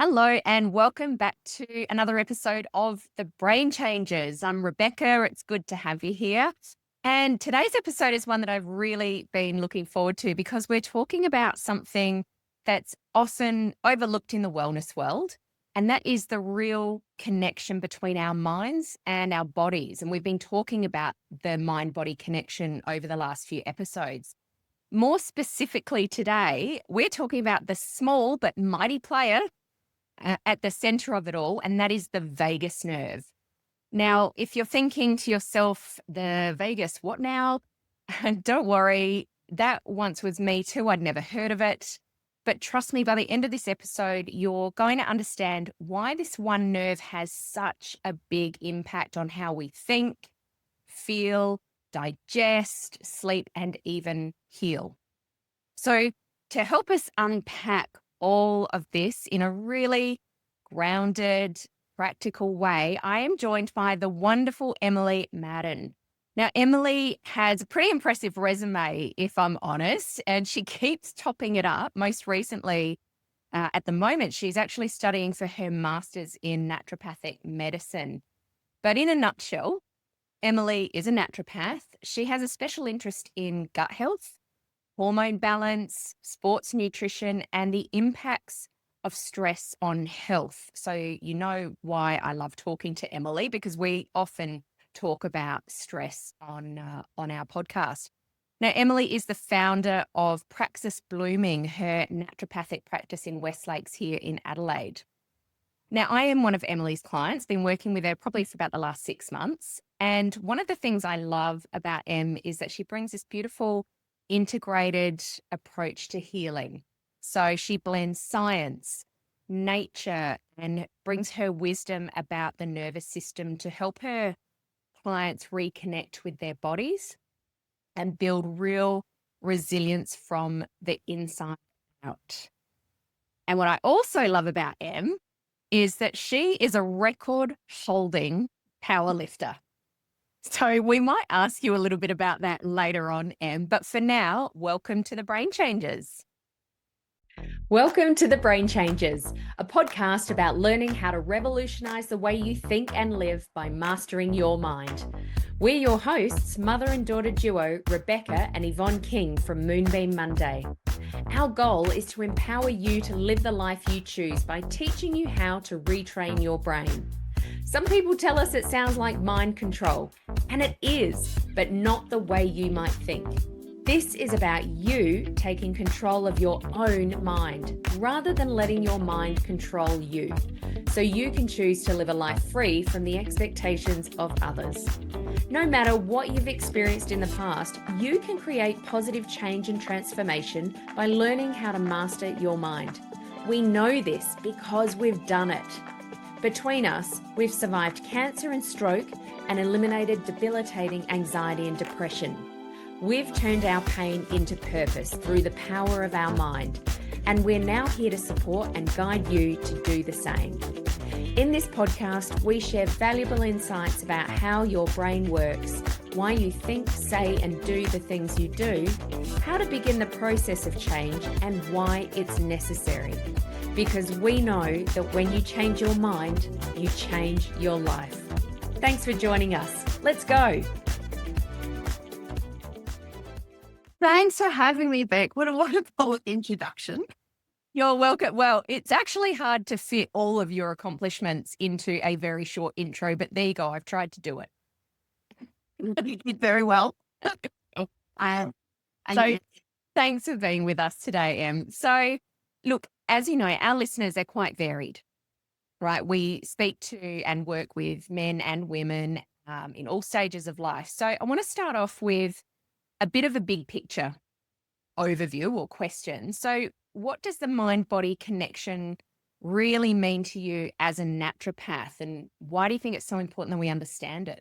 Hello and welcome back to another episode of The Brain Changers. I'm Rebecca. It's good to have you here. And today's episode is one that I've really been looking forward to because we're talking about something that's often overlooked in the wellness world, and that is the real connection between our minds and our bodies. And we've been talking about the mind-body connection over the last few episodes. More specifically today, we're talking about the small but mighty player at the center of it all, and that is the vagus nerve. Now, if you're thinking to yourself, the vagus, what now? Don't worry, that once was me too. I'd never heard of it. But trust me, by the end of this episode, you're going to understand why this one nerve has such a big impact on how we think, feel, digest, sleep, and even heal. So, to help us unpack all of this in a really grounded, practical way, I am joined by the wonderful Emily Maddern. Now, Emily has a pretty impressive resume, if I'm honest, and she keeps topping it up. Most recently, at the moment, she's actually studying for her master's in naturopathic medicine. But in a nutshell, Emily is a naturopath. She has a special interest in gut health, hormone balance, sports nutrition, and the impacts of stress on health. So you know why I love talking to Emily, because we often talk about stress on our podcast. Now, Emily is the founder of Praxis Blooming, her naturopathic practice in West Lakes here in Adelaide. Now, I am one of Emily's clients, been working with her probably for about the last 6 months. And one of the things I love about Em is that she brings this beautiful integrated approach to healing. So she blends science, nature, and brings her wisdom about the nervous system to help her clients reconnect with their bodies and build real resilience from the inside out. And what I also love about Em is that she is a record-holding powerlifter. So we might ask you a little bit about that later on, Em. But for now, welcome to the Brain Changers. Welcome to the Brain Changers, a podcast about learning how to revolutionize the way you think and live by mastering your mind. We're your hosts, mother and daughter duo, Rebecca and Yvonne King from Moonbeam Monday. Our goal is to empower you to live the life you choose by teaching you how to retrain your brain. Some people tell us it sounds like mind control, and it is, but not the way you might think. This is about you taking control of your own mind, rather than letting your mind control you, so you can choose to live a life free from the expectations of others. No matter what you've experienced in the past, you can create positive change and transformation by learning how to master your mind. We know this because we've done it. Between us, we've survived cancer and stroke and eliminated debilitating anxiety and depression. We've turned our pain into purpose through the power of our mind, and we're now here to support and guide you to do the same. In this podcast, we share valuable insights about how your brain works, why you think, say, and do the things you do, how to begin the process of change, and why it's necessary. Because we know that when you change your mind, you change your life. Thanks for joining us. Let's go. Thanks for having me, Beck. What a wonderful introduction. You're welcome. Well, it's actually hard to fit all of your accomplishments into a very short intro, but there you go. I've tried to do it. You did very well. So thanks for being with us today, Em. So look, as you know, our listeners are quite varied, right? We speak to and work with men and women in all stages of life. So I want to start off with a bit of a big picture overview or question. So what does the mind-body connection really mean to you as a naturopath? And why do you think it's so important that we understand it?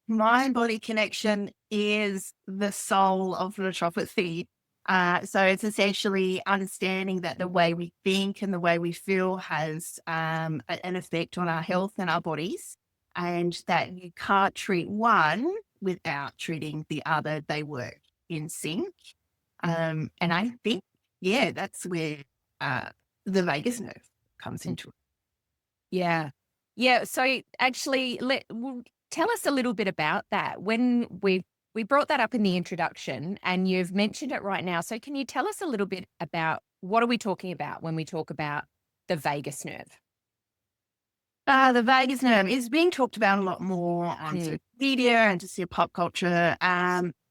Mind-body connection is the soul of naturopathy. So it's essentially understanding that the way we think and the way we feel has an effect on our health and our bodies, and that you can't treat one without treating the other. They work in sync. And I think, that's where the vagus nerve comes Mm. into it. Yeah. Yeah. So actually, tell us a little bit about that. When we brought that up in the introduction, and you've mentioned it right now. So can you tell us a little bit about what are we talking about when we talk about the vagus nerve? The vagus nerve is being talked about a lot more on Mm. social media and just your pop culture,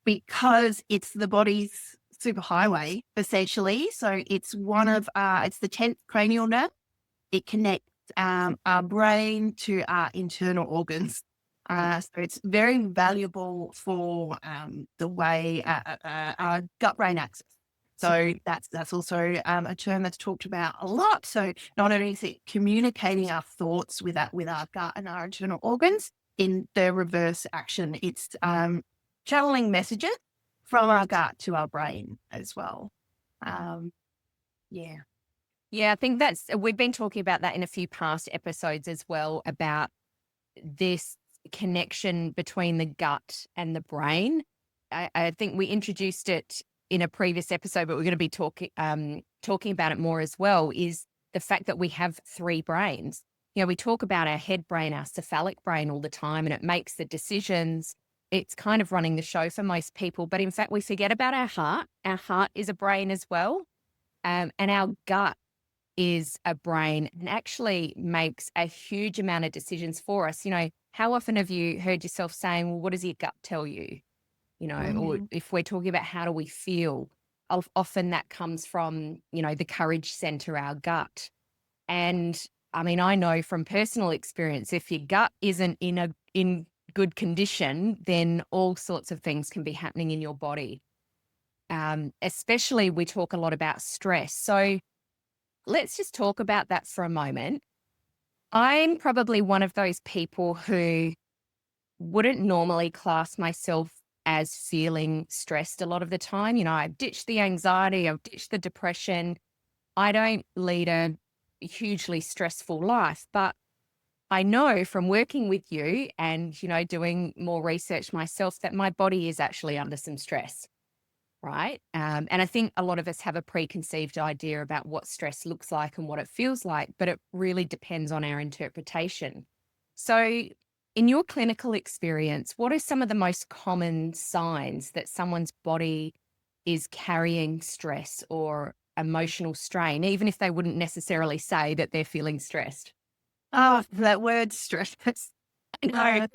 because it's the body's superhighway, essentially. So it's it's the 10th cranial nerve. It connects our brain to our internal organs. So it's very valuable for the way our gut brain axis. So that's also a term that's talked about a lot. So not only is it communicating our thoughts with our gut and our internal organs, in the reverse action, it's channeling messages from our gut to our brain as well. Yeah. Yeah, I think we've been talking about that in a few past episodes as well, about this connection between the gut and the brain. I think we introduced it in a previous episode, but we're going to be talking about it more as well, is the fact that we have three brains. We talk about our head brain, our cephalic brain all the time, and it makes the decisions. It's kind of running the show for most people. But in fact, we forget about our heart. Our heart is a brain as well. And our gut is a brain and actually makes a huge amount of decisions for us. How often have you heard yourself saying, well, what does your gut tell you? Or Mhm. if we're talking about how do we feel, often that comes from, the courage center, our gut. And I mean, I know from personal experience, if your gut isn't in good condition, then all sorts of things can be happening in your body. Especially we talk a lot about stress. So let's just talk about that for a moment. I'm probably one of those people who wouldn't normally class myself as feeling stressed a lot of the time. I've ditched the anxiety, I've ditched the depression. I don't lead a hugely stressful life, but I know from working with you and, doing more research myself that my body is actually under some stress. Right. And I think a lot of us have a preconceived idea about what stress looks like and what it feels like, but it really depends on our interpretation. So, in your clinical experience, what are some of the most common signs that someone's body is carrying stress or emotional strain, even if they wouldn't necessarily say that they're feeling stressed? Oh, that word stress. I know.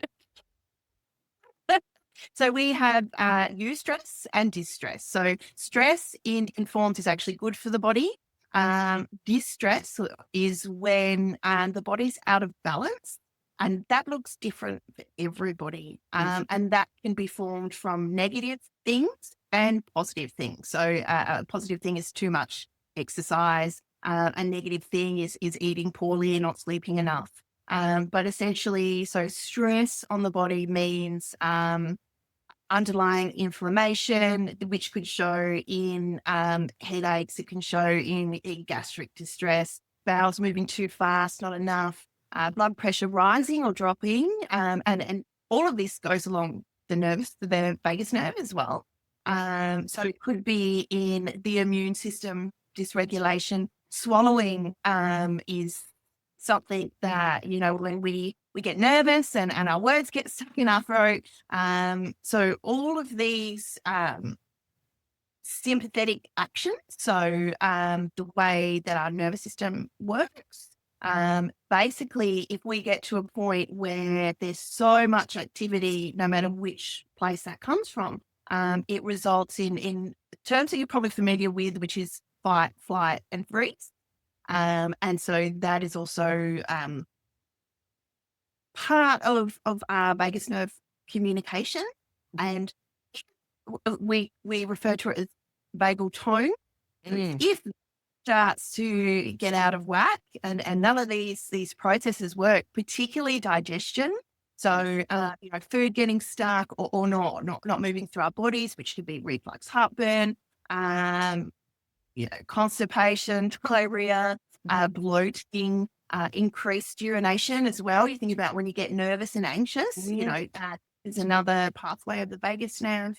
So we have eustress and distress. So stress in forms is actually good for the body. Distress is when the body's out of balance, and that looks different for everybody. And that can be formed from negative things and positive things. So a positive thing is too much exercise. A negative thing is eating poorly and not sleeping enough. But essentially, so stress on the body means underlying inflammation, which could show in headaches. It can show in gastric distress, bowels moving too fast, not enough, blood pressure rising or dropping, and all of this goes along the vagus nerve as well. So it could be in the immune system dysregulation. Swallowing is something that, when we get nervous and our words get stuck in our throat. So all of these sympathetic actions, so the way that our nervous system works, basically, if we get to a point where there's so much activity, no matter which place that comes from, it results in terms that you're probably familiar with, which is fight, flight, and freeze. And so that is also part of our vagus nerve communication, and we refer to it as vagal tone. So Mm. if it starts to get out of whack, and none of these processes work, particularly digestion. So food getting stuck or not moving through our bodies, which could be reflux, heartburn, constipation, diarrhea, bloating, increased urination as well. You think about when you get nervous and anxious, Yeah. that is another pathway of the vagus nerve.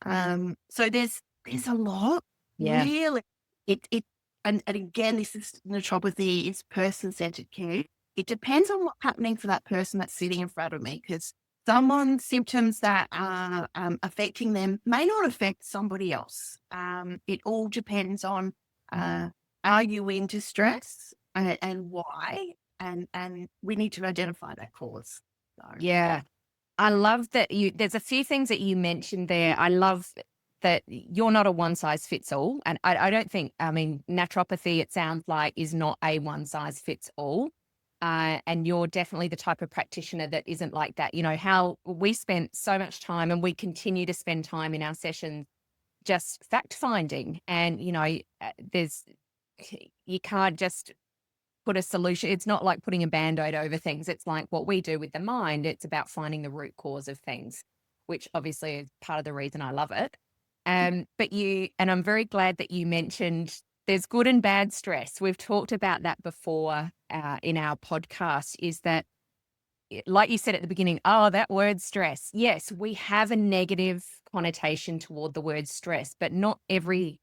So there's a lot, Yeah. really. It and again, this is naturopathy, it's person-centered care. It depends on what's happening for that person that's sitting in front of me, because someone's symptoms that are affecting them may not affect somebody else. It all depends on, uh, are you into stress, and why? And we need to identify that cause. So, Yeah. I love that there's a few things that you mentioned there. I love that you're not a one size fits all. And I don't think, I mean, naturopathy, it sounds like, is not a one size fits all. And you're definitely the type of practitioner that isn't like that. You know, how we spent so much time and we continue to spend time in our sessions just fact finding. And, you know, there's, you can't just put a solution. It's not like putting a band-aid over things. It's like what we do with the mind. It's about finding the root cause of things, which obviously is part of the reason I love it. And I'm very glad that you mentioned there's good and bad stress. We've talked about that before in our podcast, is that, like you said at the beginning, oh, that word stress. Yes, we have a negative connotation toward the word stress, but not every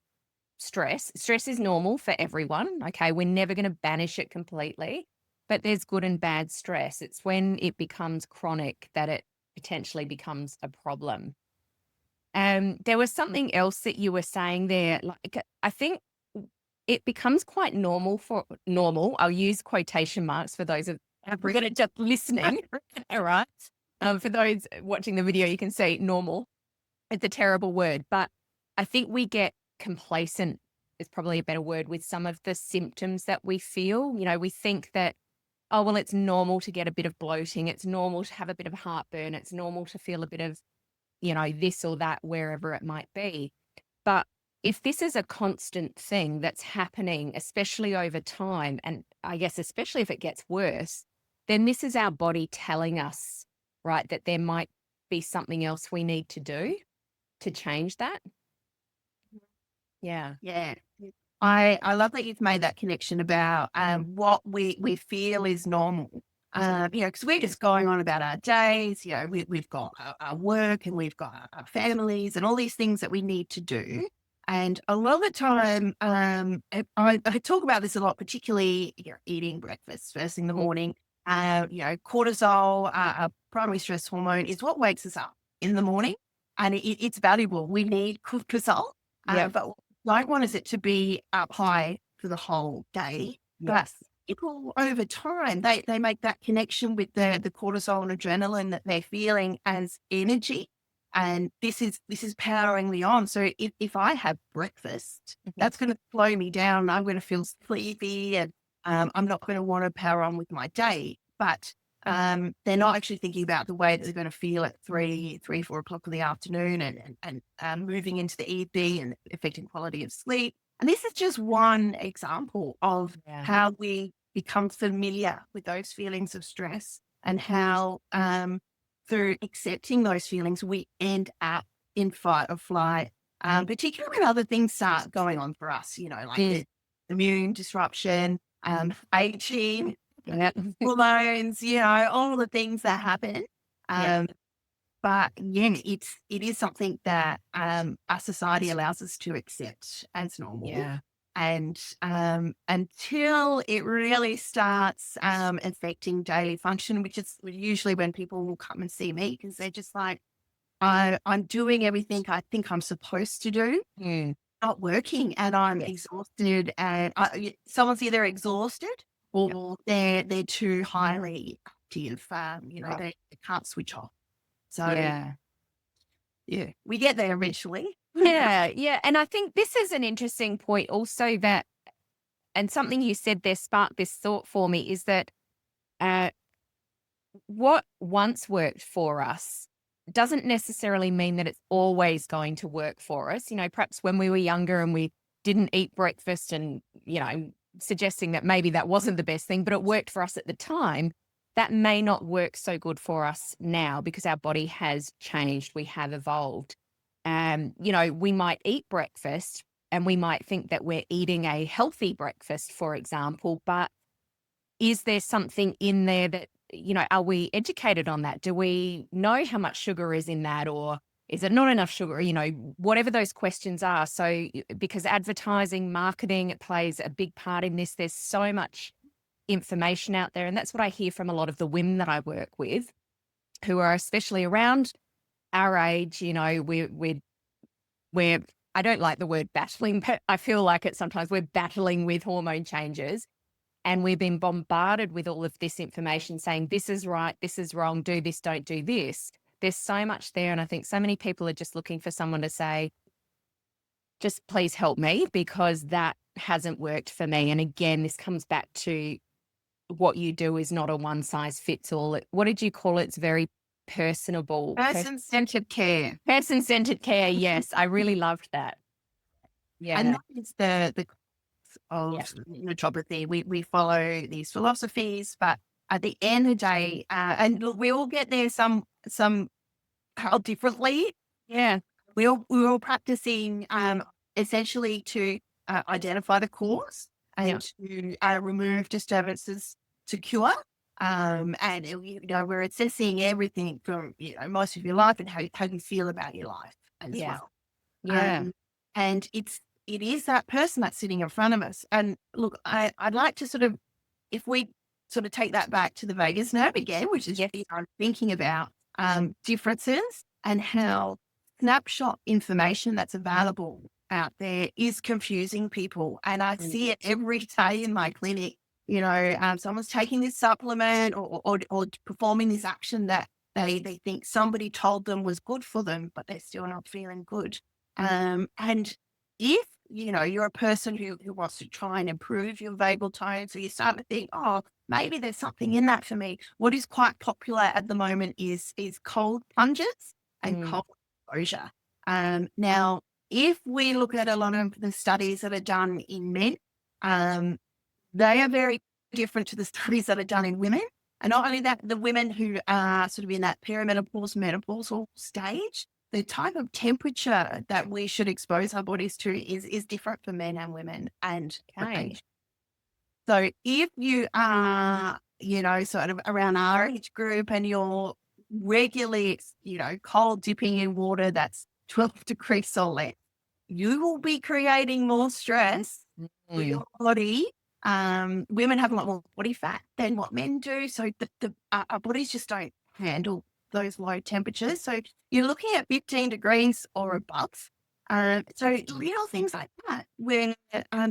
stress is normal for everyone. Okay. We're never going to banish it completely, but there's good and bad stress. It's when it becomes chronic that it potentially becomes a problem. There was something else that you were saying there. Like, I think it becomes quite normal. I'll use quotation marks for those of we're going to just listening. All right. For those watching the video, you can see normal. It's a terrible word, but I think we get complacent is probably a better word with some of the symptoms that we feel. You know, we think that, oh, well, it's normal to get a bit of bloating. It's normal to have a bit of heartburn. It's normal to feel a bit of, you know, this or that, wherever it might be. But if this is a constant thing that's happening, especially over time, and I guess especially if it gets worse, then this is our body telling us, right, that there might be something else we need to do to change that. Yeah. yeah. I love that you've made that connection about what we feel is normal. Because we're just going on about our days. You know, we've got our work, and we've got our families and all these things that we need to do. And a lot of the time, I talk about this a lot, particularly, you know, eating breakfast first thing in the morning. Cortisol, our primary stress hormone, is what wakes us up in the morning, and it's valuable. We need cortisol, Yeah. but don't want is it to be up high for the whole day. Yes. But people over time, they make that connection with the cortisol and adrenaline that they're feeling as energy. And this is powering me on. So if I have breakfast, that's going to slow me down. I'm going to feel sleepy, and I'm not going to want to power on with my day. But they're not actually thinking about the way that they're going to feel at 4 o'clock in the afternoon, and moving into the evening, and affecting quality of sleep. And this is just one example of how we become familiar with those feelings of stress, and how through accepting those feelings, we end up in fight or flight, particularly when other things start going on for us, you know, like the immune disruption, aging, hormones, you know, all the things that happen. But yeah, it is something that our society allows us to accept as normal. Yeah. And until it really starts affecting daily function, which is usually when people will come and see me, because they're just like, I'm doing everything I think I'm supposed to do, not working, and I'm exhausted, and someone's either exhausted or they're too highly active, they can't switch off. So yeah, we get there eventually. Yeah. And I think this is an interesting point also, that, and something you said there sparked this thought for me, is that what once worked for us doesn't necessarily mean that it's always going to work for us. You know, perhaps when we were younger and we didn't eat breakfast, and, you know, suggesting that maybe that wasn't the best thing, but it worked for us at the time, that may not work so good for us now, because our body has changed. We have evolved. We might eat breakfast and we might think that we're eating a healthy breakfast, for example, but is there something in there that, you know, are we educated on that? Do we know how much sugar is in that? Or, Is it not enough sugar? Whatever those questions are. So because advertising, marketing, it plays a big part in this. There's so much information out there. And that's what I hear from a lot of the women that I work with, who are especially around our age. We're I don't like the word battling, but I feel like it sometimes. We're battling with hormone changes, and we've been bombarded with all of this information saying this is right, this is wrong, do this, don't do this. There's so much there. And I think so many people are just looking for someone to say, just please help me, because that hasn't worked for me. And again, this comes back to what you do is not a one size fits all. What did you call it? It's very personable. Person-centered care. Person-centered care. Yes, I really loved that. And Yeah. that is the of naturopathy. We follow these philosophies, but at the end of the day, and look, we all get there some how differently. Yeah. We're all practicing essentially to identify the cause and to remove disturbances to cure. And we're assessing everything from most of your life and how you feel about your life as well. Yeah. And it is that person that's sitting in front of us. And look, I'd like to sort of, if we sort of take that back to the vagus nerve again, which is I'm thinking about differences and how snapshot information that's available out there is confusing people. And I see it every day in my clinic. Someone's taking this supplement or performing this action that they think somebody told them was good for them, but they're still not feeling good. And if you're a person who wants to try and improve your vagal tone, so you start to think, oh, maybe there's something in that for me. What is quite popular at the moment is cold plunges and cold exposure. Now, if we look at a lot of the studies that are done in men, they are very different to the studies that are done in women. And not only that, the women who are sort of in that perimenopause, menopausal stage, the type of temperature that we should expose our bodies to is different for men and women. And so if you are, sort of around our age group and you're regularly, cold dipping in water that's 12 degrees or less, you will be creating more stress for your body. Women have a lot more body fat than what men do. So our bodies just don't handle those low temperatures. So you're looking at 15 degrees or above. So little things like that, where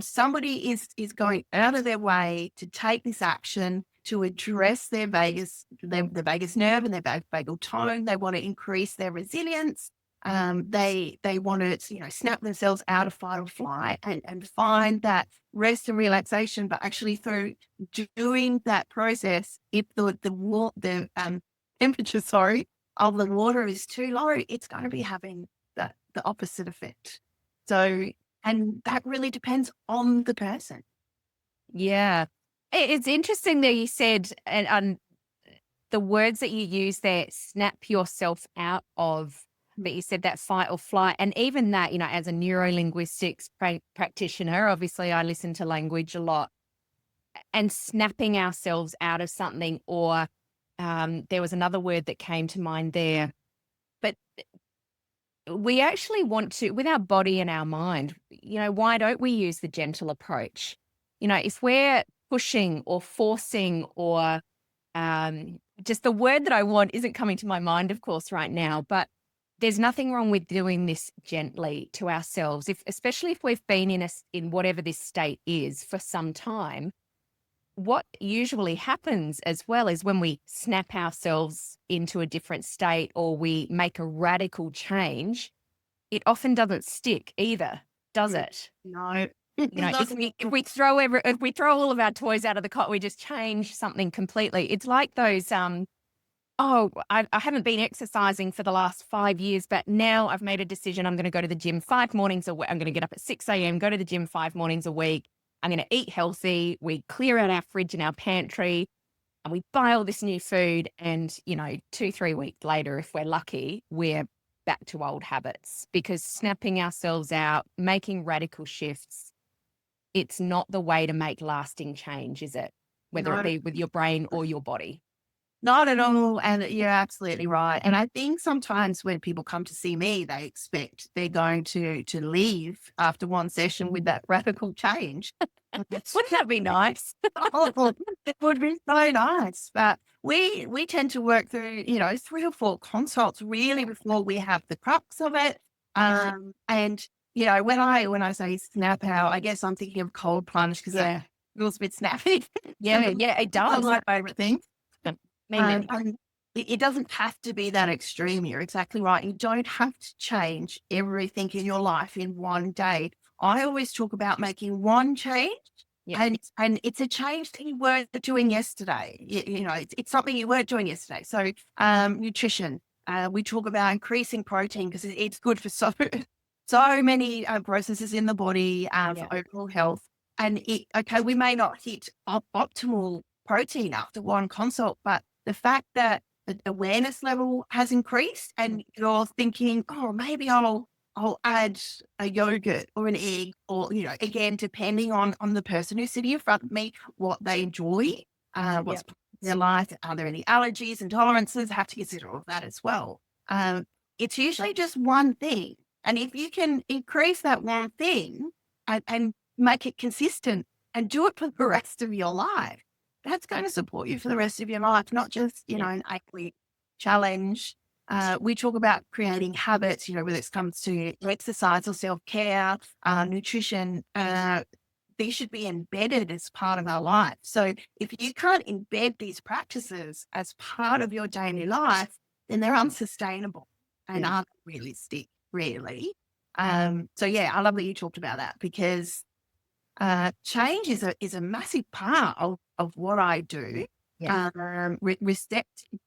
somebody is going out of their way to take this action to address their vagus, the vagus nerve and their vagal tone. They want to increase their resilience. They want to, snap themselves out of fight or flight and find that rest and relaxation, but actually through doing that process, if the temperature, of the water is too low, it's going to be having the opposite effect. So, and that really depends on the person. Yeah. It's interesting that you said, and the words that you use there, snap yourself out of, but you said that fight or flight. And even that, as a neurolinguistics practitioner, obviously I listen to language a lot, and snapping ourselves out of something, or there was another word that came to mind there. But we actually want to, with our body and our mind, why don't we use the gentle approach? If we're pushing or forcing or just the word that I want isn't coming to my mind, of course, right now, but there's nothing wrong with doing this gently to ourselves, especially if we've been in whatever this state is for some time. What usually happens as well is when we snap ourselves into a different state or we make a radical change, it often doesn't stick either, does it? No. If we throw all of our toys out of the cot, we just change something completely. It's like those, I haven't been exercising for the last 5 years, but now I've made a decision. I'm going to go to the gym 5 mornings a week. I'm going to get up at 6 a.m., go to the gym 5 mornings a week. I'm going to eat healthy. We clear out our fridge and our pantry and we buy all this new food. And, 2-3 weeks later, if we're lucky, we're back to old habits, because snapping ourselves out, making radical shifts, it's not the way to make lasting change, is it? Whether it be with your brain or your body. Not at all. And you're absolutely right. And I think sometimes when people come to see me, they expect they're going to leave after one session with that radical change. That's Wouldn't that be nice? oh, it would be so nice. But we tend to work through, 3 or 4 consults really before we have the crux of it. And when I say snap out, I guess I'm thinking of cold plunge because that Yeah. feels a bit snappy. Yeah. Yeah. It It's one of does. my favorite things. Me neither. And it doesn't have to be that extreme. You're exactly right. You don't have to change everything in your life in one day. I always talk about making one change, Yeah. and it's a change that you weren't doing yesterday. It's something you weren't doing yesterday. So, nutrition. We talk about increasing protein because it's good for so many processes in the body Yeah. for overall health. And we may not hit optimal protein after one consult, but the fact that the awareness level has increased and you're thinking, oh, maybe I'll add a yogurt or an egg, or again, depending on the person who's sitting in front of me, what they enjoy, Yeah. what's part of their life, are there any allergies and tolerances? Have to consider all of that as well. It's usually just one thing, and if you can increase that one thing and make it consistent and do it for the rest of your life, that's going to support you for the rest of your life, not just, Yeah. an 8-week challenge. We talk about creating habits, whether it comes to exercise or self-care, nutrition, these should be embedded as part of our life. So if you can't embed these practices as part of your daily life, then they're unsustainable and Yeah. aren't realistic, really. So yeah, I love that you talked about that because change is a massive part of what I do. Yeah.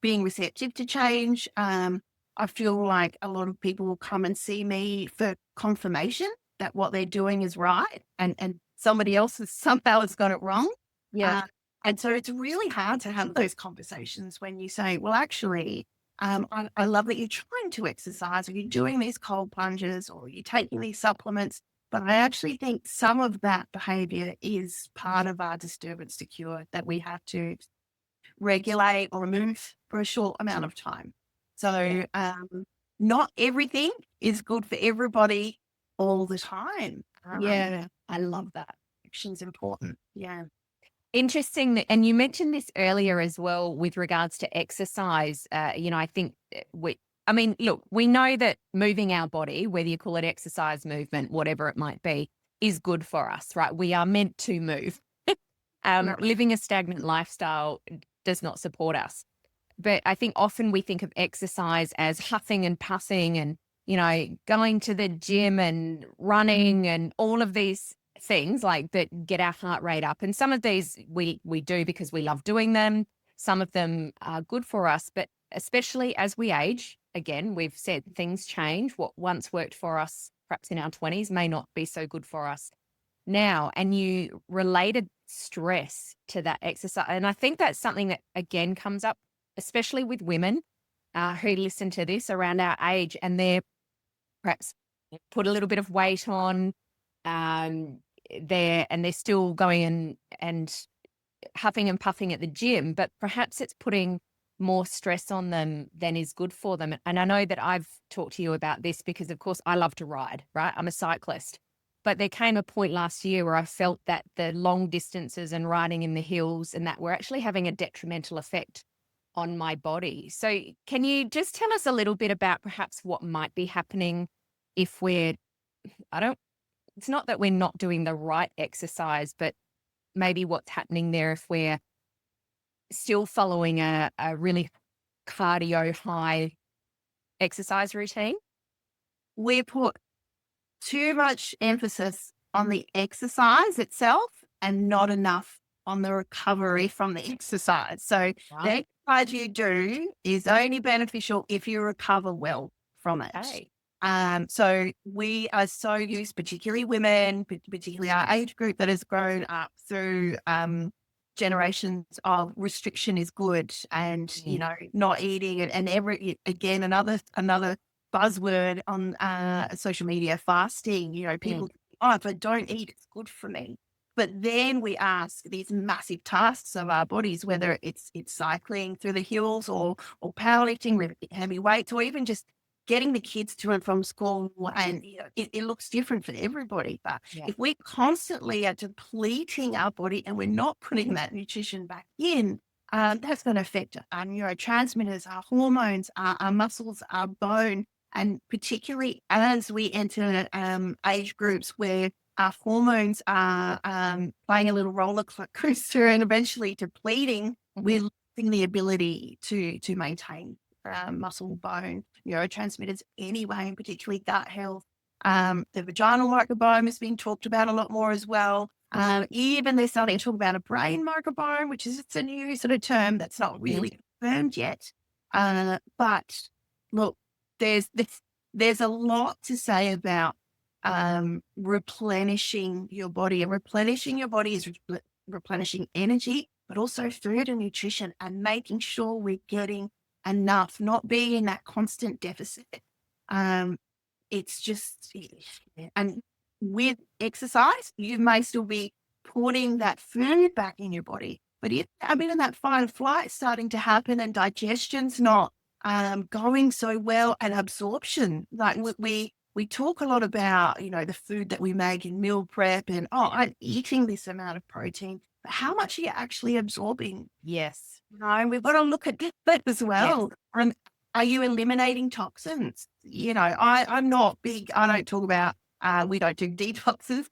Being receptive to change. I feel like a lot of people will come and see me for confirmation that what they're doing is right, and somebody else has somehow has got it wrong. Yeah. Uh, and so it's really hard to have those conversations when you say, well, actually, I love that you're trying to exercise, or you're doing these cold plunges, or you're taking these supplements. But I actually think some of that behavior is part of our disturbance to cure that we have to regulate or remove for a short amount of time. Yeah. So, not everything is good for everybody all the time. Yeah. I love that. Action's important. Yeah. Interesting and you mentioned this earlier as well with regards to exercise. I think look, we know that moving our body, whether you call it exercise, movement, whatever it might be, is good for us, right? We are meant to move. No. Living a stagnant lifestyle does not support us. But I think often we think of exercise as huffing and puffing and, going to the gym and running and all of these things like that get our heart rate up. And some of these we do because we love doing them. Some of them are good for us, but especially as we age, again, we've said things change. What once worked for us, perhaps in our 20s, may not be so good for us now. And you related stress to that exercise. And I think that's something that again comes up, especially with women who listen to this around our age and they're perhaps put a little bit of weight on um, they're still going and huffing and puffing at the gym, but perhaps it's putting more stress on them than is good for them. And I know that I've talked to you about this because, of course, I love to ride, right? I'm a cyclist. But there came a point last year where I felt that the long distances and riding in the hills and that were actually having a detrimental effect on my body. So can you just tell us a little bit about perhaps what might be happening if I don't, it's not that we're not doing the right exercise, but maybe what's happening there if we're still following a really cardio high exercise routine? We put too much emphasis on the exercise itself and not enough on the recovery from the exercise. So Right. the exercise you do is only beneficial if you recover well from it. Okay. So we are so used, particularly women, particularly our age group that has grown up through generations of restriction is good, and not eating, and every again another buzzword on social media, fasting. Mm. People, oh, if I don't eat, it's good for me. But then we ask these massive tasks of our bodies, whether it's cycling through the hills or powerlifting with heavy weights, or even just getting the kids to and from school. And it looks different for everybody. But Yeah. if we constantly are depleting our body and we're not putting that nutrition back in, that's going to affect our neurotransmitters, our hormones, our muscles, our bone, and particularly as we enter age groups where our hormones are playing a little roller coaster and eventually depleting, we're losing the ability to maintain muscle, bone, neurotransmitters anyway, and particularly gut health. The vaginal microbiome is being talked about a lot more as well. Even they're starting to talk about a brain microbiome, which is it's a new sort of term that's not really confirmed yet. But look, there's a lot to say about replenishing your body. And replenishing your body is replenishing energy, but also food and nutrition, and making sure we're getting enough, not being in that constant deficit. It's just, and with exercise, you may still be putting that food back in your body. But if I mean, in that fight and flight starting to happen and digestion's not going so well, and absorption, like we talk a lot about, the food that we make in meal prep and, I'm eating this amount of protein, but how much are you actually absorbing? Yes. No, we've got to look at that as well. Are you eliminating toxins? I'm not big. I don't talk about, we don't do detoxes,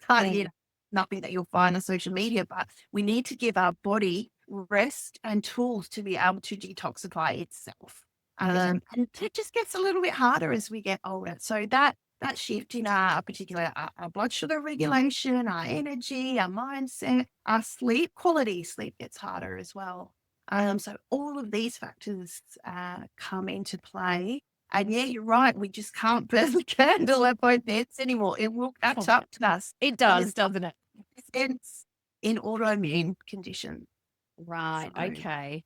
nothing that you'll find on social media, but we need to give our body rest and tools to be able to detoxify itself. And it just gets a little bit harder as we get older. So that shift in our particular our blood sugar regulation, our energy, our mindset, our sleep quality, sleep gets harder as well. So all of these factors come into play. And yeah, you're right. We just can't burn the candle at both ends anymore. It will catch up to us. It does, doesn't it? It's in autoimmune conditions. Right. So, Okay.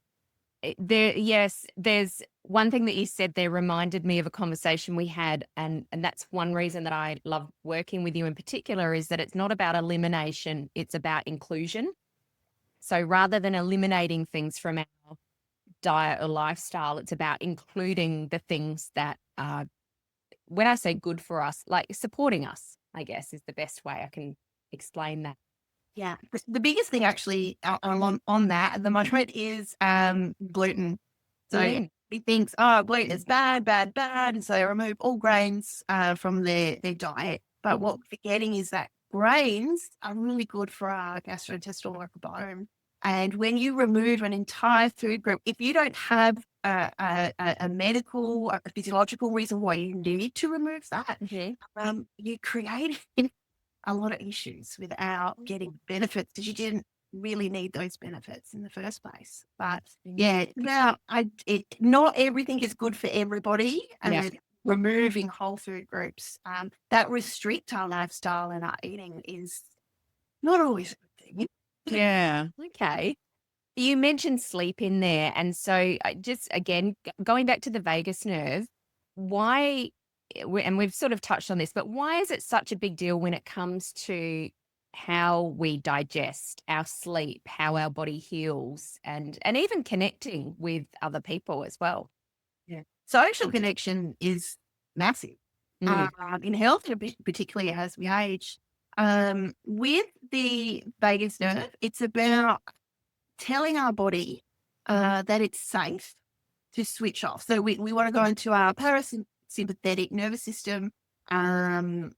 There's one thing that you said there reminded me of a conversation we had, and that's one reason that I love working with you in particular, is that it's not about elimination, it's about inclusion. So rather than eliminating things from our diet or lifestyle, it's about including the things that are, when I say good for us, like supporting us, I guess is the best way I can explain that. yeah, the biggest thing actually on that at the moment is gluten. So he thinks, gluten is bad, bad, bad. And so they remove all grains from their diet. But what we're forgetting is that grains are really good for our gastrointestinal microbiome. And when you remove an entire food group, if you don't have a medical, a physiological reason why you need to remove that, you create a lot of issues without getting benefits, because you didn't really need those benefits in the first place. But yeah, now not everything is good for everybody, and removing whole food groups that restrict our lifestyle and our eating is not always a good thing. Yeah. Okay. You mentioned sleep in there. And so just again, going back to the vagus nerve, why, and we've sort of touched on this, but why is it such a big deal when it comes to how we digest, our sleep, how our body heals, and even connecting with other people as well? Yeah. Social connection is massive in health, particularly as we age. With the vagus nerve, it's about telling our body that it's safe to switch off. So we want to go into our parasympathetic nervous system. I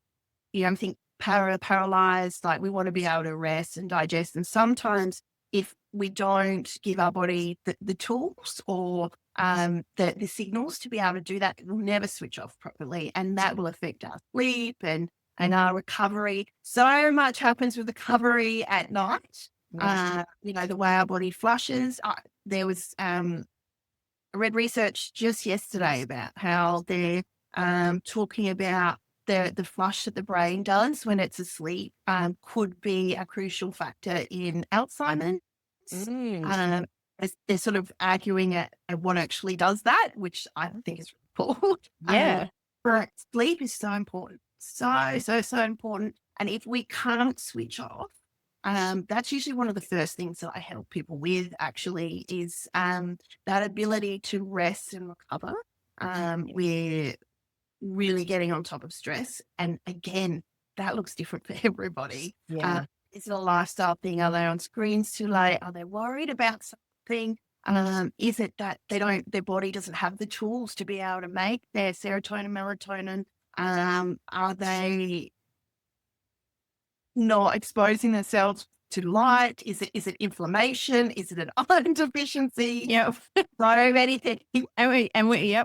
think paralyzed, like we want to be able to rest and digest. And sometimes if we don't give our body the tools or the signals to be able to do that, we'll never switch off properly. And that will affect our sleep and our recovery. So much happens with recovery at night. The way our body flushes. There was I read research just yesterday about how they're talking about the flush that the brain does when it's asleep could be a crucial factor in Alzheimer's. They're sort of arguing at what actually does that, which I think is really cool. But sleep is so important. So important. And if we can't switch off, That's usually one of the first things that I help people with actually is that ability to rest and recover. We're really getting on top of stress. And again, that looks different for everybody. Yeah. Is it a lifestyle thing? Are they on screens too late? Are they worried about something? Is it that their body doesn't have the tools to be able to make their serotonin, melatonin? Are they not exposing themselves to light? Is it inflammation? Is it an iron deficiency? Yeah. So many things.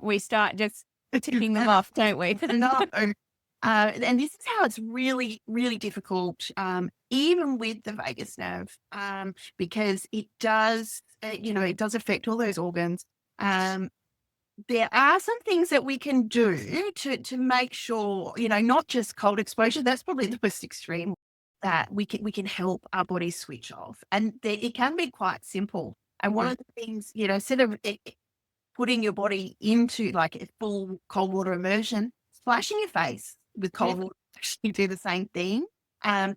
We start just ticking them off, don't we? No. And this is how it's really, really difficult, even with the vagus nerve, because it does, it does affect all those organs. There are some things that we can do to make sure, not just cold exposure. That's probably the most extreme that we can help our bodies switch off, and it can be quite simple. And one of the things, instead of putting your body into like a full cold water immersion, splashing your face with cold water actually do the same thing.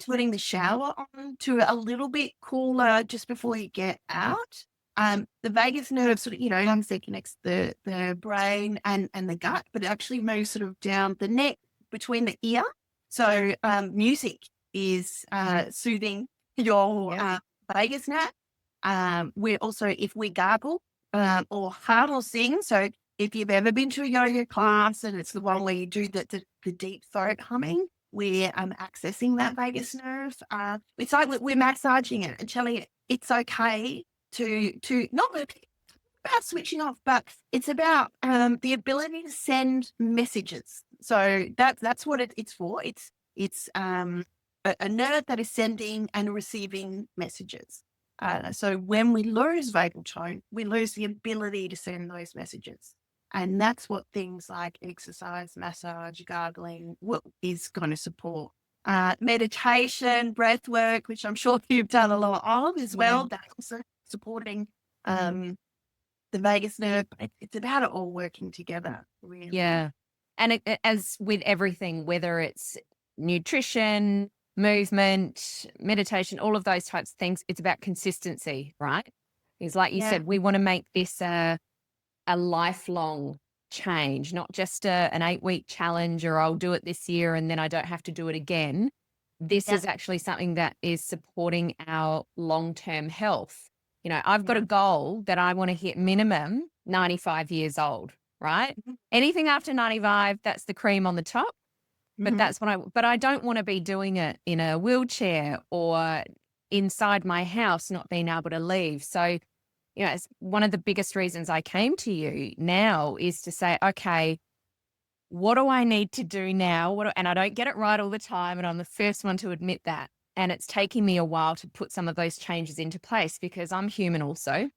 Putting the shower on to a little bit cooler just before you get out. The vagus nerve sort of, obviously connects the brain and the gut, but it actually moves sort of down the neck between the ear. So music is soothing your vagus nerve. We're also, if we gargle or hum or sing, so if you've ever been to a yoga class and it's the one where you do the deep throat humming, we're accessing that vagus nerve. It's like we're massaging it and telling it it's okay to not about switching off, but it's about the ability to send messages. So that's what it's for. It's a nerve that is sending and receiving messages. So when we lose vagal tone, we lose the ability to send those messages. And that's what things like exercise, massage, gargling is going to support. Meditation, breath work, which I'm sure you've done a lot of as well, that's also supporting the vagus nerve. It's about it all working together, really. Yeah. And as with everything, whether it's nutrition, movement, meditation, all of those types of things, it's about consistency, right? Because like you said, we want to make this a lifelong change, not just an 8-week challenge or I'll do it this year and then I don't have to do it again. This is actually something that is supporting our long-term health. I've got a goal that I want to hit minimum 95 years old, right? Anything after 95, that's the cream on the top. But that's what but I don't want to be doing it in a wheelchair or inside my house, not being able to leave. So, it's one of the biggest reasons I came to you now is to say, okay, what do I need to do now? And I don't get it right all the time. And I'm the first one to admit that. And it's taking me a while to put some of those changes into place because I'm human also.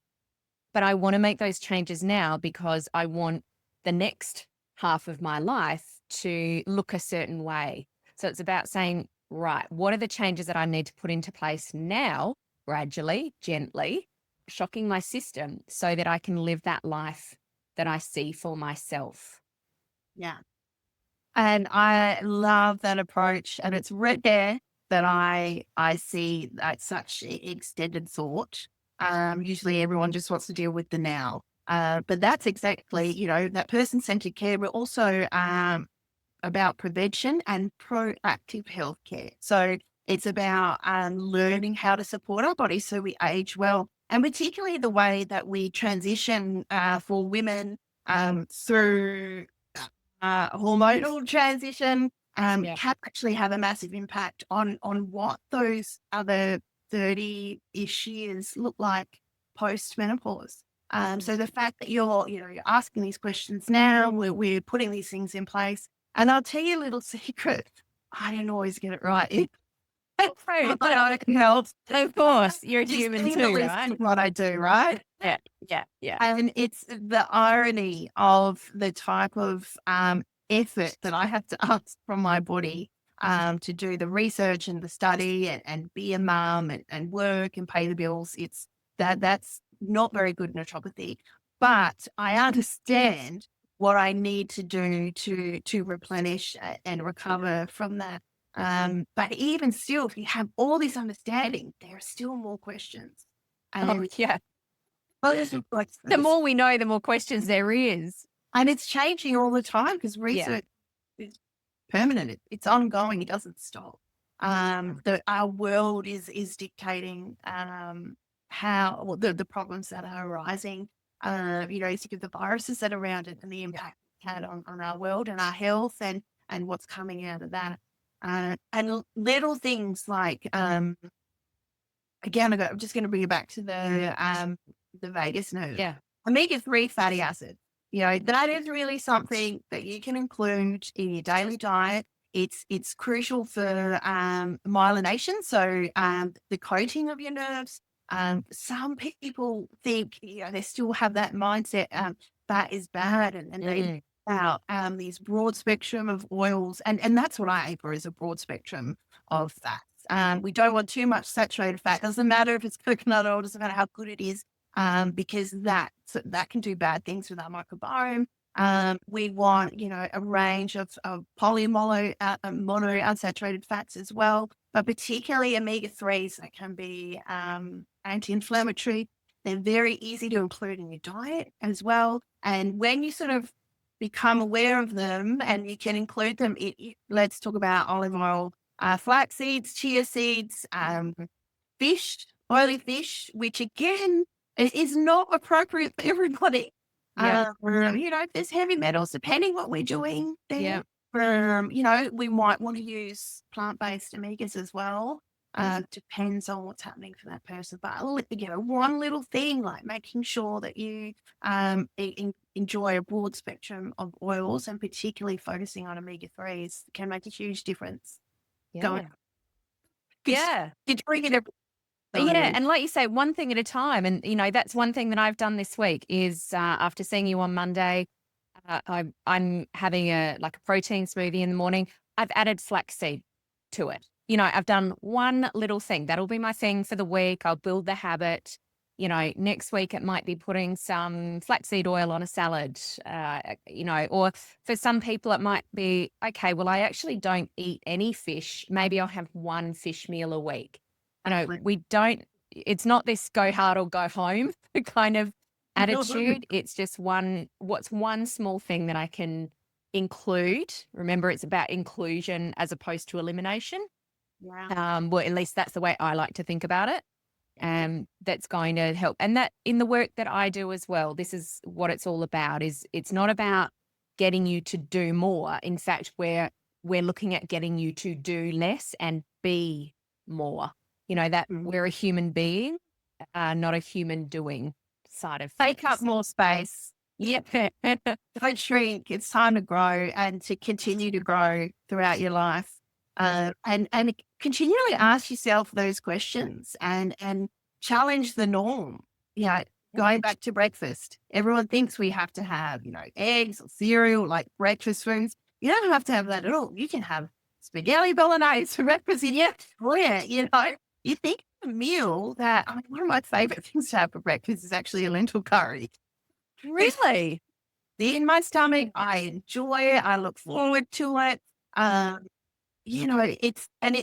But I want to make those changes now because I want the next half of my life to look a certain way. So it's about saying, right, what are the changes that I need to put into place now, gradually, gently, shocking my system so that I can live that life that I see for myself. Yeah. And I love that approach. And it's rare that I see that such extended thought. Usually everyone just wants to deal with the now. But that's exactly, that person-centered care, but also about prevention and proactive healthcare. So it's about learning how to support our bodies so we age well, and particularly the way that we transition for women through hormonal transition can actually have a massive impact on what those other 30-ish years look like post-menopause. So the fact that you're asking these questions now, we're putting these things in place. And I'll tell you a little secret. I don't always get it right. But I can help. Of course, you're human too, right? right? What I do, right? Yeah. And it's the irony of the type of effort that I have to ask from my body to do the research and the study and be a mum and work and pay the bills. It's that's not very good naturopathy. But I understand what I need to do to replenish and recover from that. But even still, if you have all this understanding, there are still more questions. Oh, And yeah. those are The more we know, the more questions there is. and it's changing all the time because Yeah. research is permanent. It's ongoing. It doesn't stop. Our world is dictating how well, the problems that are arising. You think of the viruses that are around it and the impact it's had on our world and our health and what's coming out of that. Little things like again, I'm just going to bring you back to the vagus nerve. Yeah. Omega-3 fatty acids. That is really something that you can include in your daily diet. It's crucial for myelination, so the coating of your nerves. Some people think they still have that mindset fat is bad, and they out these broad spectrum of oils, and that's what I aim for is a broad spectrum of fats. We don't want too much saturated fat. Doesn't matter if it's coconut oil. Doesn't matter how good it is because that can do bad things with our microbiome. We want, a range of mono unsaturated fats as well, but particularly omega-3s that can be anti-inflammatory. They're very easy to include in your diet as well. And when you sort of become aware of them and you can include them, let's talk about olive oil, flax seeds, chia seeds, fish, oily fish, which again, it is not appropriate for everybody. Yeah. If there's heavy metals, depending what we're doing Yeah. there, we might want to use plant-based omegas as well. Depends on what's happening for that person. But, one little thing like making sure that you enjoy a broad spectrum of oils and particularly focusing on omega-3s can make a huge difference. Yeah. 'Cause Yeah. you're drinking it. Yeah, and like you say, one thing at a time. And that's one thing that I've done this week is after seeing you on Monday, I'm having a protein smoothie in the morning. I've added flaxseed to it. I've done one little thing. That'll be my thing for the week. I'll build the habit. Next week it might be putting some flaxseed oil on a salad. Or for some people it might be, okay, well, I actually don't eat any fish. Maybe I'll have one fish meal a week. It's not this go hard or go home kind of attitude. It's just what's one small thing that I can include. Remember, it's about inclusion as opposed to elimination. Yeah. Well, at least that's the way I like to think about it. That's going to help. And that in the work that I do as well, this is what it's all about, is it's not about getting you to do more. In fact, we're looking at getting you to do less and be more. That we're a human being, not a human doing side of Take up things. more space. Yep. Don't shrink. It's time to grow and to continue to grow throughout your life. And continually ask yourself those questions and challenge the norm. Going back to breakfast, everyone thinks we have to have, eggs or cereal, like breakfast foods. You don't have to have that at all. You can have spaghetti bolognese for breakfast. And you think a meal that, one of my favorite things to have for breakfast is actually a lentil curry. Really? In my stomach, I enjoy it. I look forward to it.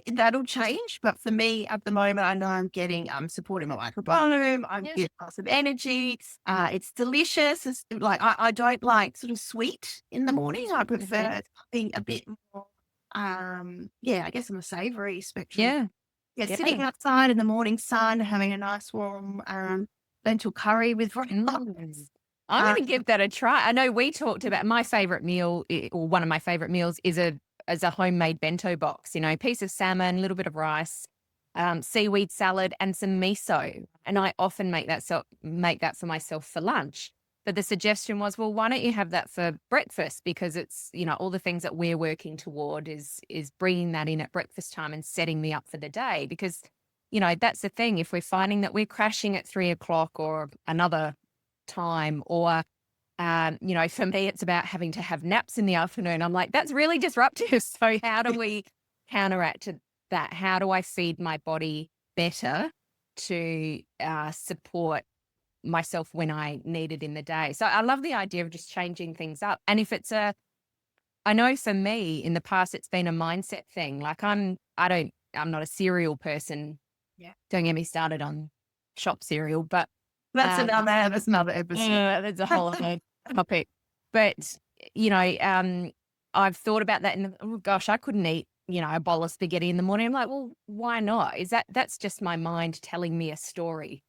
That'll change. But for me at the moment, I know I'm supporting my microbiome. I'm getting lots of energy. It's delicious. It's I don't like sort of sweet in the morning. I prefer something a bit more, I guess on the savory spectrum. Yeah. Sitting outside in the morning sun, having a nice warm lentil curry with rice. I'm going to give that a try. I know we talked about my favorite meal, or one of my favorite meals is a homemade bento box, piece of salmon, a little bit of rice, seaweed salad and some miso. And I often make that for myself for lunch. But the suggestion was, well, why don't you have that for breakfast? Because it's, all the things that we're working toward is bringing that in at breakfast time and setting me up for the day. Because, that's the thing. If we're finding that we're crashing at 3:00 or another time, or, for me, it's about having to have naps in the afternoon. I'm like, that's really disruptive. So how do we counteract that? How do I feed my body better to support myself when I need it in the day? So I love the idea of just changing things up. And if it's a I know for me in the past, it's been a mindset thing. Like I'm not a cereal person. Yeah. Don't get me started on shop cereal, but That's um, another episode. that's a whole other topic. But, you know, I've thought about that and oh gosh, I couldn't eat, a bowl of spaghetti in the morning. I'm like, well, why not? That's just my mind telling me a story,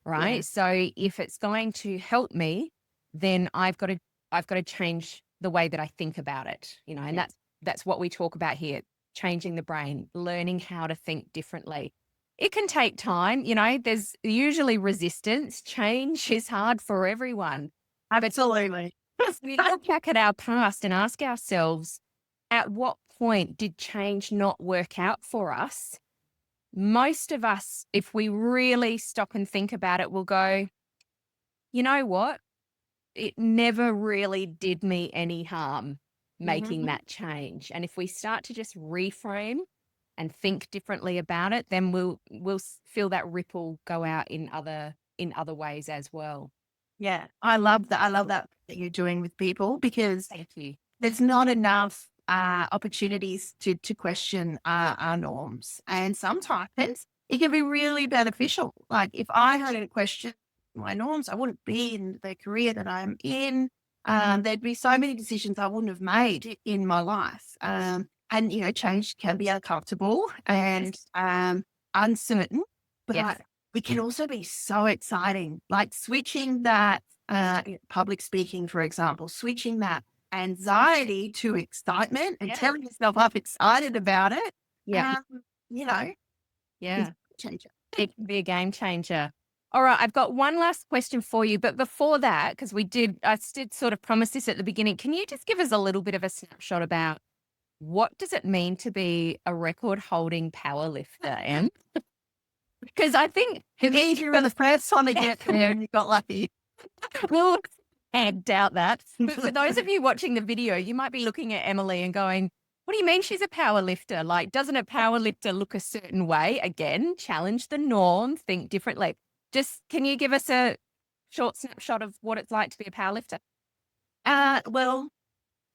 Yeah. right? So if it's going to help me, then I've got to change the way that I think about it, and Yeah. that's what we talk about here, changing the brain, learning how to think differently. It can take time, there's usually resistance. Change is hard for everyone. But Absolutely. we look back at our past and ask ourselves, at what point did change not work out for us? Most of us, if we really stop and think about it, will go, you know what? It never really did me any harm making Mhm. that change. And if we start to just reframe and think differently about it, then we'll feel that ripple go out in other ways as well. Yeah. I love that. I love that you're doing with people because Thank you. there's not enough opportunities to question our norms. And sometimes it can be really beneficial. Like if I hadn't questioned my norms, I wouldn't be in the career that I'm in. There'd be so many decisions I wouldn't have made in my life. And, change can be uncomfortable and Yes. uncertain, Yes. but it can also be so exciting. Like switching that public speaking, for example, switching that anxiety to excitement and Yeah. telling yourself I'm excited about it, Yeah. um, you know, is Yeah. a changer. It can be a game changer. All right, I've got one last question for you, but before that, because I did sort of promise this at the beginning, can you just give us a little bit of a snapshot about what does it mean to be a record holding power lifter, Em? Because I think If you were the first one to get there and you got lucky. well, I doubt that. But for those of you watching the video, you might be looking at Emily and going, what do you mean she's a power lifter? Like, doesn't a power lifter look a certain way? Again, challenge the norm, think differently. Just can you give us a short snapshot of what it's like to be a power lifter? Well,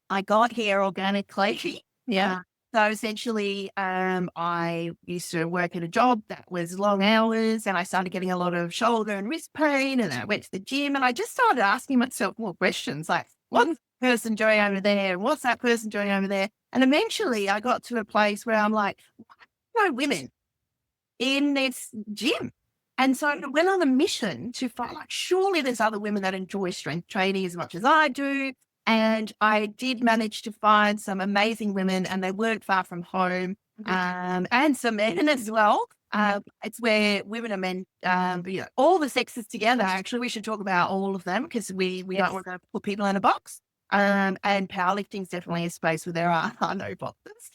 I got here organically. Yeah. So essentially, I used to work at a job that was long hours and I started getting a lot of shoulder and wrist pain. And then I went to the gym and I just started asking myself more questions like, what's this person doing over there? What's that person doing over there? And eventually I got to a place where I'm like, no women in this gym. And so I went on a mission to find, like, surely there's other women that enjoy strength training as much as I do. And I did manage to find some amazing women, and they weren't far from home, and some men as well. It's where women and men, all the sexes together. Actually, we should talk about all of them because we Yes. don't want to put people in a box. And powerlifting is definitely a space where there are no boxes.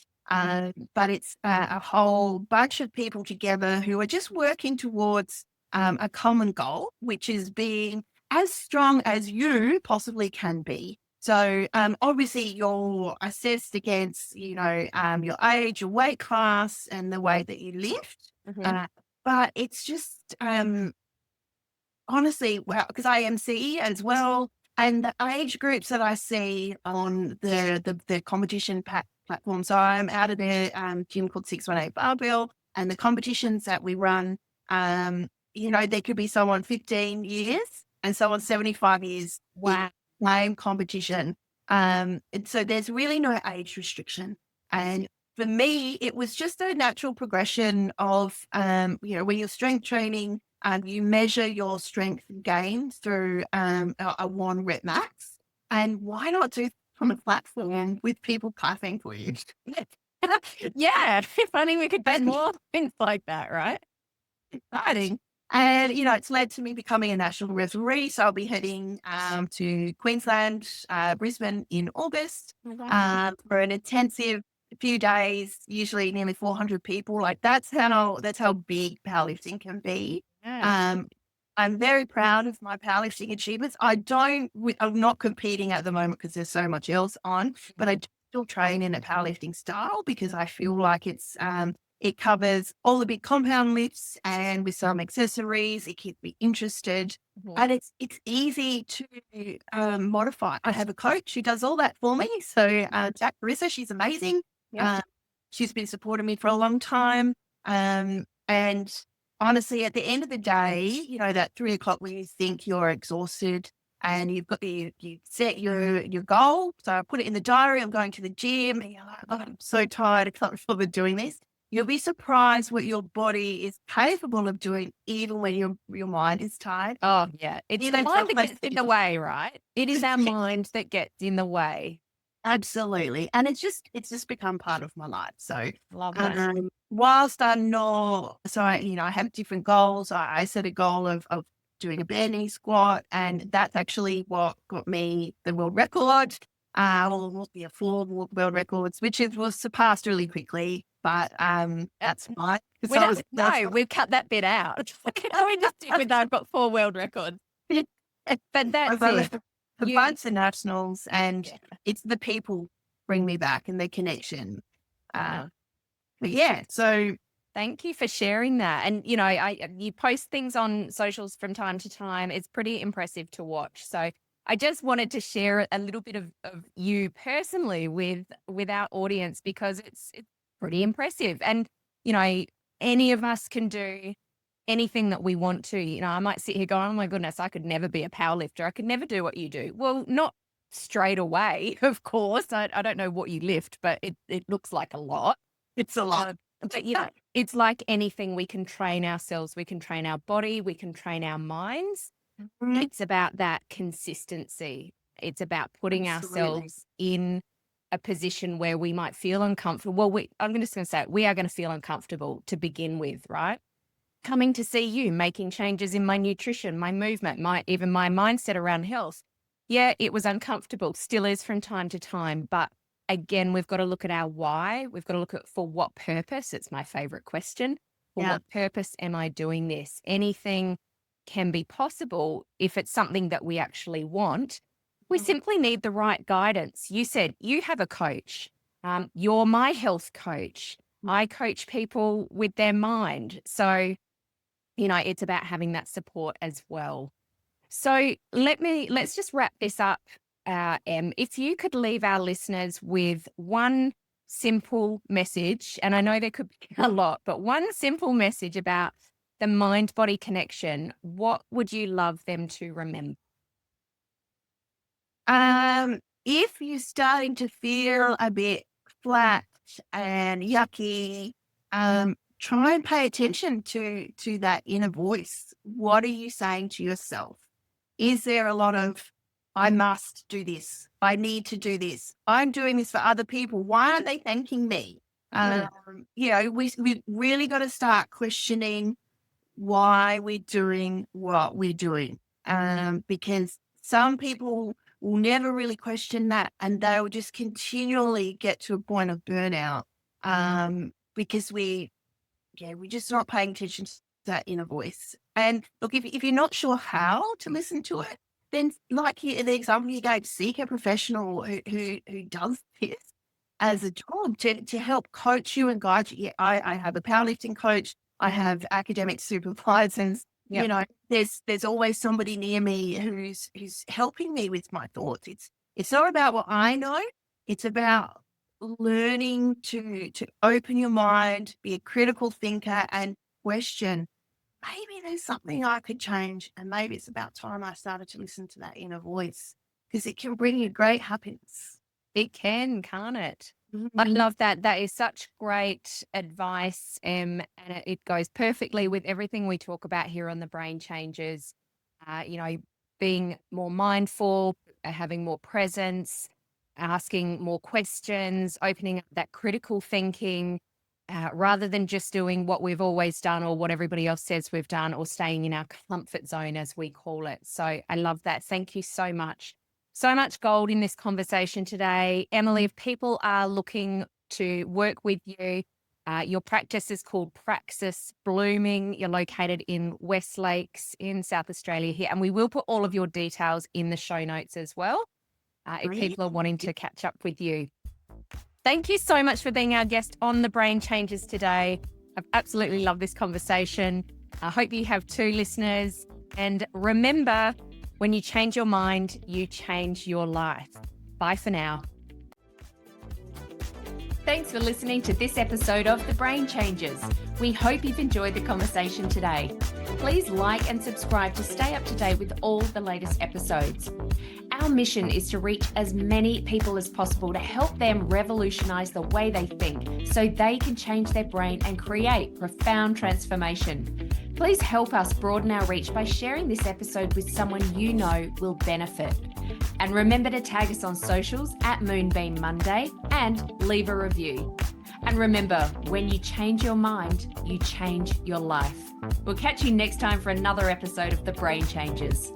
But it's a whole bunch of people together who are just working towards a common goal, which is being as strong as you possibly can be. So obviously you're assessed against, your age, your weight class, and the way that you lift. Mhm. But it's just honestly, well, because I MC as well, and the age groups that I see on the competition platform. So I'm out of the gym called 618 Barbell, and the competitions that we run, there could be someone 15 years and someone 75 years in Wow. the same competition. And so there's really no age restriction. And for me, it was just a natural progression of, when you're strength training, you measure your strength gain through a one rep max. And why not do it on a platform with people clapping for you? Yeah. If only we could do And more things like that, right? exciting. And, it's led to me becoming a national referee. So I'll be heading to Queensland, Brisbane in August Wow. for an intensive few days, usually nearly 400 people. Like that's how big powerlifting can be. Yeah. Um, I'm very proud of my powerlifting achievements. I'm not competing at the moment because there's so much else on, but I do still train in a powerlifting style because I feel like it's It covers all the big compound lifts and with some accessories. It keeps me interested. Mhm. And it's easy to modify. I have a coach who does all that for me. So Jack Carissa, she's amazing. Yep. Uh, she's been supporting me for a long time. And honestly, at the end of the day, that 3 o'clock when you think you're exhausted and you've got you set your goal. So I put it in the diary. I'm going to the gym. And you're like, oh, I'm so tired. I can't be bothered doing this. You'll be surprised what your body is capable of doing, even when your mind is tired. Oh, yeah. It's You the know, mind that sometimes gets in the way, right? It is our mind that gets in the way. absolutely, and it's just become part of my life. So, Love that. whilst I'm not, so I have different goals. I set a goal of doing a banding squat, and that's actually what got me the world record. Well, it will be a full world records, which was surpassed really quickly. But that's fine. We don't, no, we've cut that bit out. We just stick with I've got 4 world records. But that's it. The You bunch of nationals, and Yeah. it's the people bring me back and the connection. Uh-huh. But yeah, so Thank you for sharing that. And you post things on socials from time to time. It's pretty impressive to watch. So I just wanted to share a little bit of you personally with our audience because it's pretty impressive. And any of us can do anything that we want to. I might sit here going, "Oh my goodness, I could never be a powerlifter. I could never do what you do." Well, not straight away, of course. I don't know what you lift, but it looks like a lot. it's a lot. But it's like anything, we can train ourselves, we can train our body, we can train our minds. Mhm. It's about that consistency. It's about putting Absolutely. ourselves in a position where we might feel uncomfortable. Well, I'm just going to say we are going to feel uncomfortable to begin with, right? Coming to see you, making changes in my nutrition, my movement, even my mindset around health. Yeah, it was uncomfortable, still is from time to time, but again, we've got to look at our why. We've got to look at for what purpose. It's my favorite question. For Yeah. what purpose am I doing this? Anything can be possible if it's something that we actually want. We Mhm. simply need the right guidance. You said you have a coach. You're my health coach. I coach people with their mind. So, it's about having that support as well. So let's just wrap this up, Em. If you could leave our listeners with one simple message, and I know there could be a lot, but one simple message about the mind body connection, what would you love them to remember? If you're starting to feel a bit flat and yucky, try and pay attention to that inner voice. What are you saying to yourself? Is there a lot of I must do this, I need to do this, I'm doing this for other people, why aren't they thanking me? Mm. We really got to start questioning why we're doing what we're doing. Because some people will never really question that, and they will just continually get to a point of burnout because we're just not paying attention to that inner voice. And look, if you're not sure how to listen to it, then like the example you gave, seek a professional who does this as a job to help coach you and guide you. Yeah, I have a powerlifting coach. I have academic supervisors. Yep. There's always somebody near me who's helping me with my thoughts. It's not about what I know. It's about learning to open your mind, be a critical thinker, and question. Maybe there's something I could change, and maybe it's about time I started to listen to that inner voice because it can bring you great happiness. It can, can't it? I Mhm. love that. That is such great advice, and it goes perfectly with everything we talk about here on the Brain Changes. Uh, you know, being more mindful, having more presence, asking more questions, opening up that critical thinking, rather than just doing what we've always done or what everybody else says we've done, or staying in our comfort zone, as we call it. So I love that. Thank you so much. So much gold in this conversation today. Emily, if people are looking to work with you, your practice is called Praxis Blooming. You're located in West Lakes in South Australia here. And we will put all of your details in the show notes as well, if Great. people are wanting to catch up with you. Thank you so much for being our guest on The Brain Changes today. I've absolutely loved this conversation. I hope you have too, listeners. And remember, when you change your mind, you change your life. Bye for now. Thanks for listening to this episode of The Brain Changes. We hope you've enjoyed the conversation today. Please like and subscribe to stay up to date with all the latest episodes. Our mission is to reach as many people as possible to help them revolutionize the way they think so they can change their brain and create profound transformation. Please help us broaden our reach by sharing this episode with someone you know will benefit. And remember to tag us on socials at Moonbeam Monday and leave a review. And remember, when you change your mind, you change your life. We'll catch you next time for another episode of The Brain Changes.